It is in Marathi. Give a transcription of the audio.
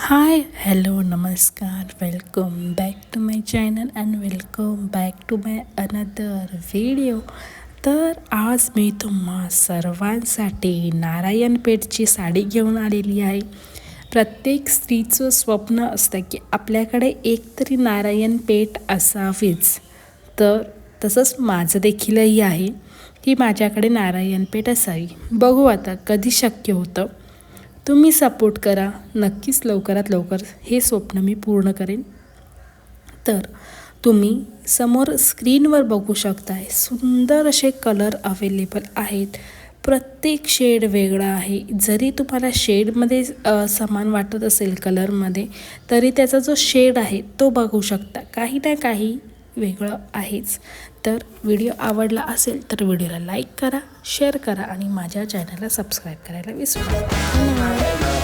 हाय हॅलो नमस्कार welcome back to my channel and welcome back to my another video. तर आज मी तुम्हा सर्वांसाठी नारायणपेठची साडी घेऊन आलेली आहे. प्रत्येक स्त्रीचं स्वप्न असतं की आपल्याकडे एकतरी नारायणपेठ असावीच. तर तसंच माझं देखीलही आहे की माझ्याकडे नारायणपेठ असावी. बघू आता कधी शक्य होतं. तुम्ही सपोर्ट करा, नक्कीच लवकरात लवकर हे स्वप्न मी पूर्ण करेन. तर तुम्ही समोर स्क्रीनवर बघू शकताय सुंदर असे कलर अवेलेबल आहेत. प्रत्येक शेड वेगळा आहे. जरी तुम्हाला शेडमध्ये समान वाटत असेल कलरमध्ये, तरी त्याचा जो शेड आहे तो बघू शकता, काही ना काही वेगळं आहेच. तर व्हिडिओ आवडला असेल तर व्हिडिओला लाईक करा, शेअर करा आणि माझ्या चॅनलला सबस्क्राईब करायला विसरू नका. धन्यवाद.